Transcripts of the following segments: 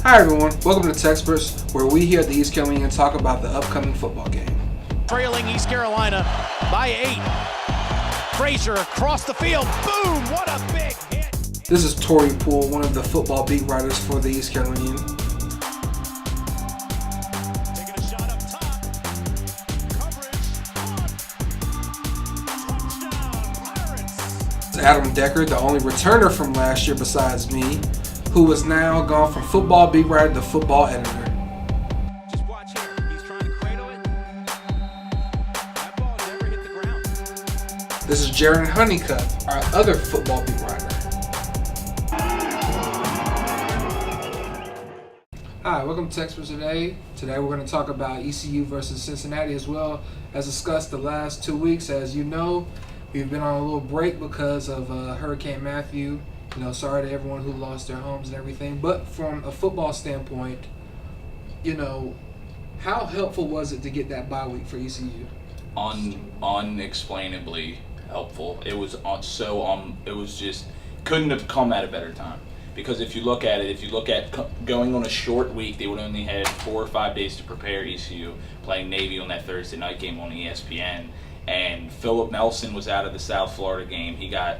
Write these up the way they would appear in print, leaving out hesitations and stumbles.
Hi everyone, welcome to TECSperts, where we here at the East Carolina talk about the upcoming football game. Trailing East Carolina by 8. Frazier across the field, boom, what a big hit. This is Tori Poole, one of the football beat writers for the East Carolinian. Taking a shot up top. Coverage on. Touchdown, Pirates. It's Adam Decker, the only returner from last year besides me, who is now gone from football beat writer to football editor. Just watch here. He's trying to cradle it. That ball never hit the ground. This is Jaron Honeycutt, our other football beat writer. Hi, welcome to TECSperts today. Today we're going to talk about ECU versus Cincinnati as well as discussed the last 2 weeks. As you know, we've been on a little break because of Hurricane Matthew. Sorry to everyone who lost their homes and everything. But from a football standpoint, how helpful was it to get that bye week for ECU? Unexplainably helpful. It was it was just couldn't have come at a better time. Because if you look at going on a short week, they would only had 4 or 5 days to prepare. ECU playing Navy on that Thursday night game on ESPN, and Philip Nelson was out of the South Florida game. He got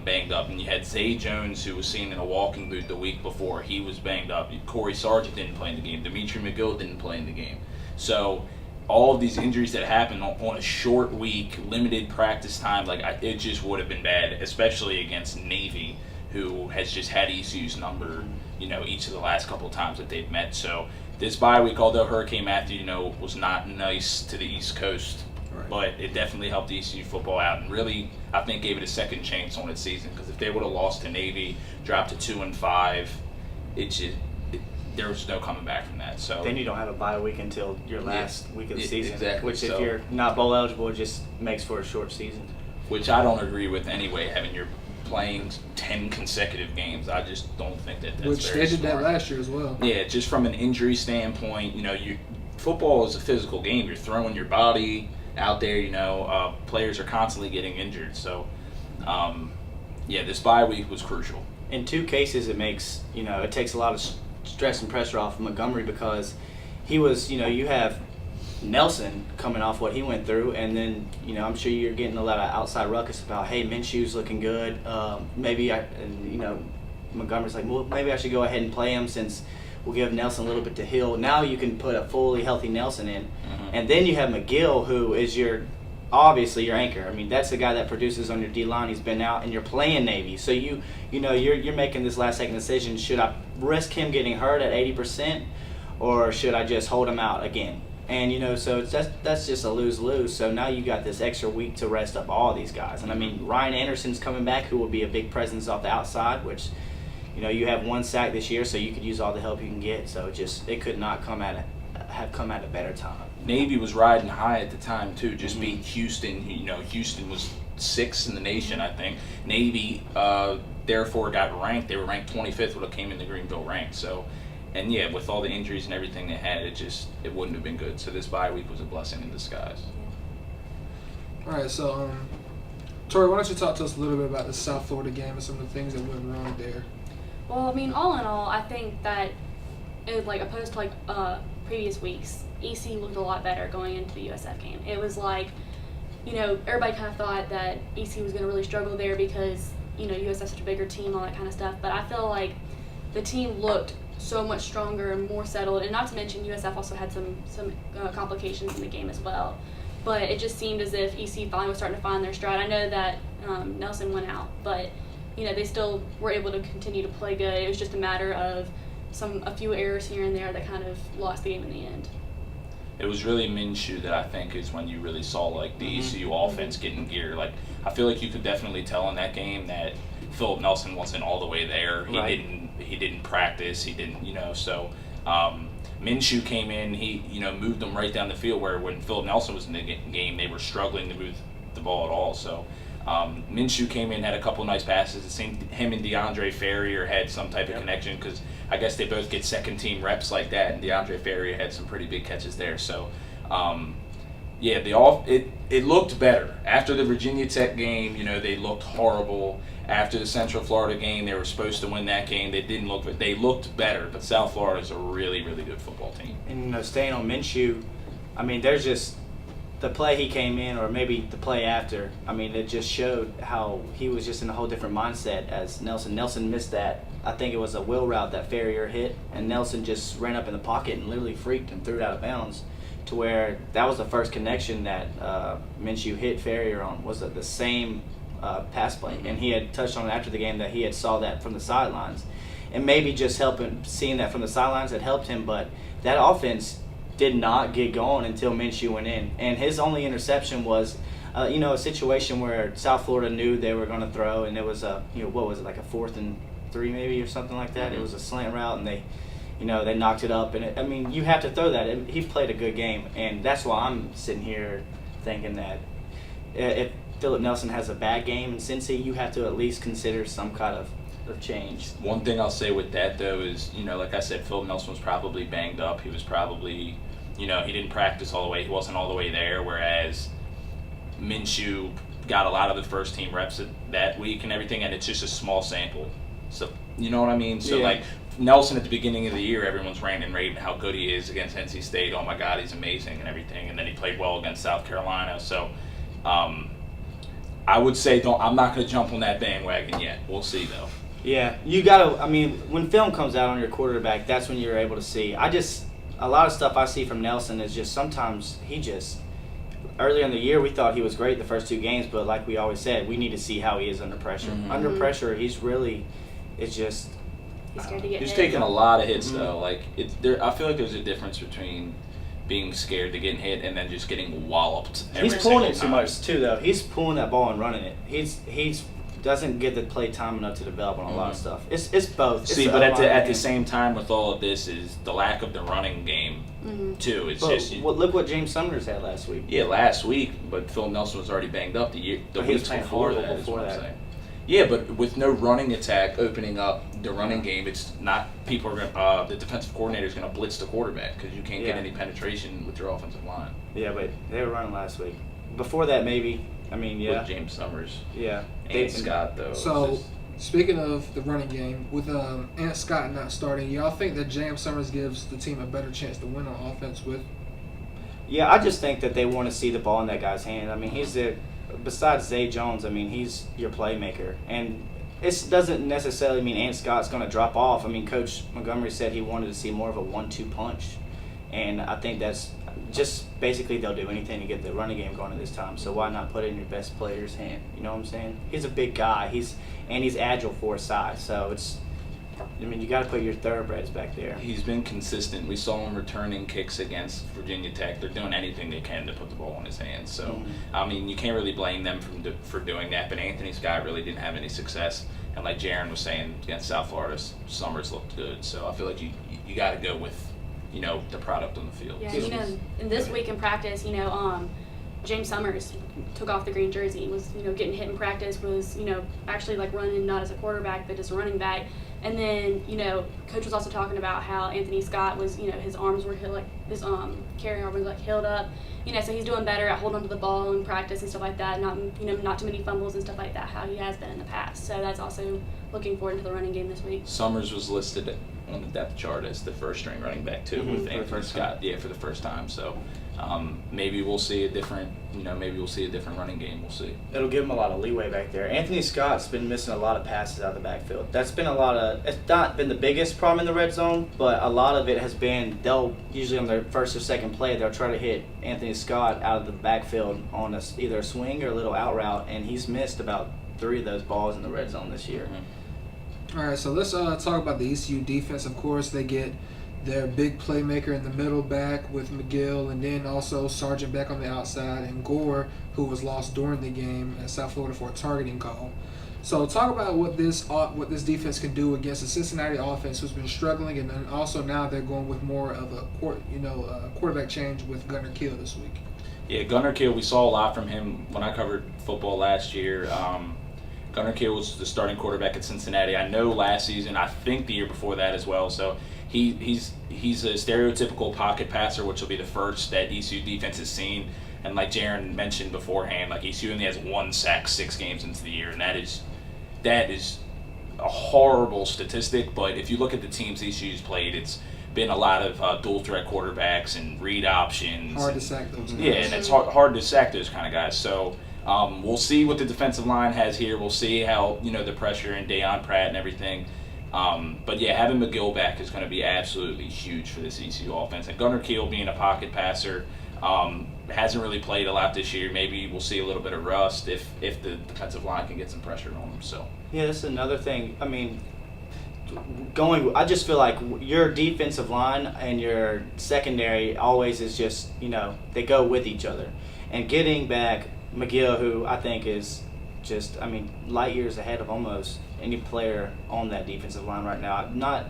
banged up, and you had Zay Jones, who was seen in a walking boot the week before. He was banged up. Corey Sargent didn't play in the game. Dimitri McGill didn't play in the game. So all of these injuries that happened on a short week, limited practice time, it just would have been bad, especially against Navy, who has just had ECU's number, each of the last couple of times that they've met. So this bye week, although Hurricane Matthew, was not nice to the East Coast, right, but it definitely helped ECU football out and really, I think, gave it a second chance on its season. Because if they would have lost to Navy, dropped to 2-5, there was no coming back from that. So then you don't have a bye week until your last week of the season, exactly. Which, if you're not bowl eligible, it just makes for a short season. Which I don't agree with anyway. Having your playing 10 consecutive games, I just don't think that's Which very they did smart. that last year as well. Yeah, just from an injury standpoint, football is a physical game. You're throwing your body out there. Players are constantly getting injured. So, this bye week was crucial. In 2 cases, it makes it takes a lot of stress and pressure off of Montgomery, because he was you have Nelson coming off what he went through, and then I'm sure you're getting a lot of outside ruckus about, hey, Minshew's looking good. Montgomery's like, well, maybe I should go ahead and play him since we'll give Nelson a little bit to heal. Now you can put a fully healthy Nelson in, and then you have McGill, who is obviously your anchor. I mean, that's the guy that produces on your D line. He's been out, and you're playing Navy, so you're making this last second decision. Should I risk him getting hurt at 80%, or should I just hold him out again? And so that's just a lose-lose. So now you got this extra week to rest up all these guys. And I mean, Ryan Anderson's coming back, who will be a big presence off the outside, which you have 1 sack this year, so you could use all the help you can get. So it could not have come at a better time. Navy was riding high at the time too. Just beat Houston. Houston was 6th in the nation, I think. Navy therefore got ranked. They were ranked 25th when it came into Greenville ranked. So. And yeah, with all the injuries and everything they had, it wouldn't have been good. So this bye week was a blessing in disguise. All right, so Tori, why don't you talk to us a little bit about the South Florida game and some of the things that went wrong there? Well, I mean, all in all, I think that opposed to previous weeks, EC looked a lot better going into the USF game. It was everybody kind of thought that EC was going to really struggle there because USF's such a bigger team, all that kind of stuff. But I feel like the team looked so much stronger and more settled, and not to mention USF also had some complications in the game as well. But it just seemed as if EC finally was starting to find their stride. I know that Nelson went out, but they still were able to continue to play good. It was just a matter of a few errors here and there that kind of lost the game in the end. It was really Minshew that I think is when you really saw the ECU offense getting gear. I feel like you could definitely tell in that game that Philip Nelson wasn't all the way there. He didn't practice. He didn't, So Minshew came in. He, moved them right down the field. Where when Philip Nelson was in the game, they were struggling to move the ball at all. So Minshew came in, had a couple of nice passes. It seemed him and DeAndre Ferrier had some type of connection, because I guess they both get second team reps like that. And DeAndre Ferrier had some pretty big catches there. So it looked better after the Virginia Tech game. They looked horrible. after the Central Florida game, they were supposed to win that game. They didn't look. They looked better, but South Florida is a really, really good football team. And staying on Minshew, I mean, there's just the play he came in, or maybe the play after. I mean, it just showed how he was just in a whole different mindset as Nelson. Nelson missed that. I think it was a wheel route that Ferrier hit, and Nelson just ran up in the pocket and literally freaked and threw it out of bounds. To where that was the first connection that Minshew hit Ferrier on, was the same pass play, and he had touched on it after the game that he had saw that from the sidelines, and maybe just seeing that from the sidelines had helped him. But that offense did not get going until Minshew went in, and his only interception was, a situation where South Florida knew they were going to throw, and it was what was it, like a 4th and 3 maybe or something like that. It was a slant route, and they knocked it up, and you have to throw that. He played a good game, and that's why I'm sitting here thinking that if Philip Nelson has a bad game in Cincy, you have to at least consider some kind of change. One thing I'll say with that, though, is, like I said, Philip Nelson was probably banged up. He was probably, he didn't practice all the way. He wasn't all the way there, whereas Minshew got a lot of the first-team reps that week and everything, and it's just a small sample. So, you know what I mean? So, Yeah. Nelson at the beginning of the year, everyone's ranting and raving how good he is against NC State. Oh, my God, he's amazing and everything. And then he played well against South Carolina. So, I would say I'm not going to jump on that bandwagon yet. We'll see, though. Yeah, you gotta. I mean, when film comes out on your quarterback, that's when you're able to see. A lot of stuff I see from Nelson is just sometimes earlier in the year we thought he was great the first 2 games, but like we always said, we need to see how he is under pressure. Mm-hmm. Under pressure, he's just. He's scared to get He's hit. taking a lot of hits, Mm-hmm. though. I feel like there's a difference between being scared to get hit and then just getting walloped. He's every pulling it single too time. much too, though. He's pulling that ball and running it. He's doesn't get the play time enough to develop on a lot of stuff. It's both. It's See, a but at lot of the games. same time, with all of this, is the lack of the running game too. It's But just look what James Summers had last week. yeah, last week, but Phil Nelson was already banged up the But he was weeks playing before horrible that. before is what I'm that. saying. Yeah, but with no running attack opening up the running game, it's not people are going. The defensive coordinator is going to blitz the quarterback because you can't get Yeah. any penetration with your offensive line. Yeah, but they were running last week. Before that, maybe. I mean, yeah, With James Summers yeah. and Scott, though. So, it's just- speaking of the running game, with Ant Scott not starting, y'all think that James Summers gives the team a better chance to win on offense with? Yeah, I just think that they want to see the ball in that guy's hand. I mean, besides Zay Jones, I mean, he's your playmaker. And it doesn't necessarily mean Ant Scott's going to drop off. I mean, Coach Montgomery said he wanted to see more of a 1-2 punch. And I think that's just basically they'll do anything to get the running game going at this time. So why not put it in your best player's hand? You know what I'm saying? He's a big guy. He's agile for his size. So you got to put your thoroughbreds back there. He's been consistent. We saw him returning kicks against Virginia Tech. They're doing anything they can to put the ball in his hands. So, I mean, you can't really blame them for doing that. But Anthony Scott really didn't have any success. And like Jaron was saying, against South Florida, Summers looked good. So I feel like you got to go with, the product on the field. Yeah, So- in this week in practice, James Summers took off the green jersey, was, getting hit in practice, was, actually like running not as a quarterback, but as a running back. And then, Coach was also talking about how Anthony Scott was, his arms were his carrying arm was held up, so he's doing better at holding onto the ball in practice and stuff like that, not too many fumbles and stuff like that, how he has been in the past. So that's also looking forward to the running game this week. Summers was listed on the depth chart as the first string running back too, with for the Anthony first Scott. Yeah, for the first time. So maybe we'll see a different, running game. We'll see. It'll give him a lot of leeway back there. Anthony Scott's been missing a lot of passes out of the backfield. That's been it's not been the biggest problem in the red zone, but a lot of it has been, they'll usually on their first or second play, they'll try to hit Anthony Scott out of the backfield on either a swing or a little out route, and he's missed about 3 of those balls in the red zone this year. All right, so let's talk about the ECU defense. Of course, they get their big playmaker in the middle back with McGill, and then also Sargent back on the outside, and Gore, who was lost during the game at South Florida for a targeting call. So talk about what this defense can do against the Cincinnati offense, who's been struggling, and then also now they're going with more of a quarterback change with Gunnar Kiel this week. Yeah, Gunnar Kiel, we saw a lot from him when I covered football last year. Gunnar Kiel was the starting quarterback at Cincinnati. I know last season, I think the year before that as well. So he's a stereotypical pocket passer, which will be the first that ECU defense has seen. And like Jaron mentioned beforehand, like ECU only has 1 sack 6 games into the year, and that is a horrible statistic. But if you look at the teams ECU's played, it's been a lot of dual threat quarterbacks and read options. Hard to sack those guys. Yeah, and it's hard to sack those kind of guys. So we'll see what the defensive line has here. We'll see how, the pressure and Deion Pratt and everything. But yeah, having McGill back is going to be absolutely huge for this ECU offense. And Gunnar Keel being a pocket passer, hasn't really played a lot this year. Maybe we'll see a little bit of rust if the defensive line can get some pressure on him. So Yeah, that's another thing. I mean, I just feel like your defensive line and your secondary always is just, they go with each other. And getting back McGill, who I think is just, light years ahead of almost any player on that defensive line right now. Not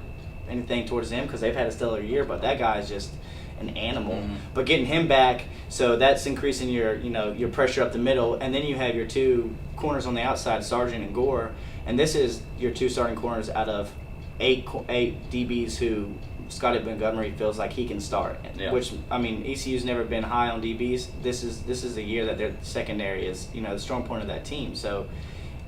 anything towards him because they've had a stellar year, but that guy is just an animal. Mm-hmm. But getting him back, so that's increasing your pressure up the middle, and then you have your two corners on the outside, Sargent and Gore, and this is your two starting corners out of eight DBs who Scotty Montgomery feels like he can start. Yeah. Which ECU's never been high on DBs. This is the year that their secondary is the strong point of that team. So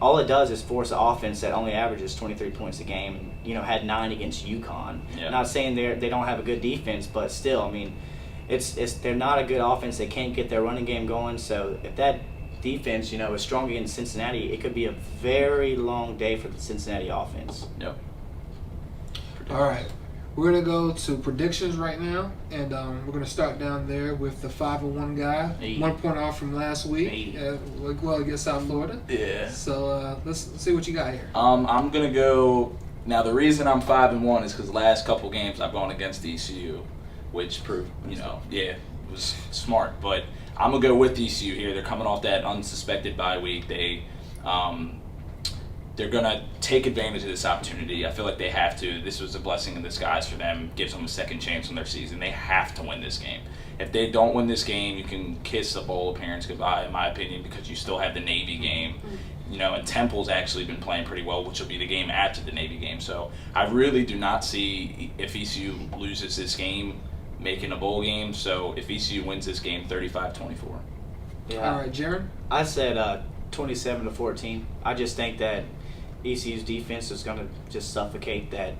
all it does is force an offense that only averages 23 points a game. Had 9 against UConn. Yeah. Not saying they don't have a good defense, but still, they're not a good offense. They can't get their running game going. So if that defense, is strong against Cincinnati, it could be a very long day for the Cincinnati offense. Yep. All right. We're going to go to predictions right now, and we're going to start down there with the 5-1 guy. Hey. 1 point off from last week. Hey. Well, against South Florida. Yeah. So let's see what you got here. I'm gonna go. Now the reason I'm 5-1 is because the last couple games I've gone against ECU, which proved, it was smart. But I'm gonna go with ECU here. They're coming off that unsuspected bye week. They're gonna take advantage of this opportunity. I feel like they have to. This was a blessing in disguise for them. Gives them a second chance on their season. They have to win this game. If they don't win this game, you can kiss a bowl appearance goodbye, in my opinion, because you still have the Navy game. And Temple's actually been playing pretty well, which will be the game after the Navy game. So I really do not see, if ECU loses this game, making a bowl game. So if ECU wins this game, 35-24. Yeah. All right, Jaron? I said 27-14. I just think that ECU's defense is going to just suffocate that.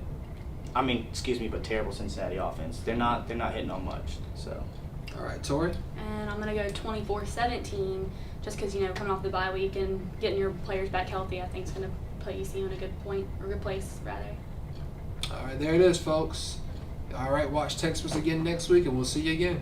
But terrible Cincinnati offense. They're not hitting on much. So. All right, Tori? And I'm going to go 24-17 just because, coming off the bye week and getting your players back healthy, I think is going to put ECU in a good place, rather. All right, there it is, folks. All right, watch TECSperts again next week, and we'll see you again.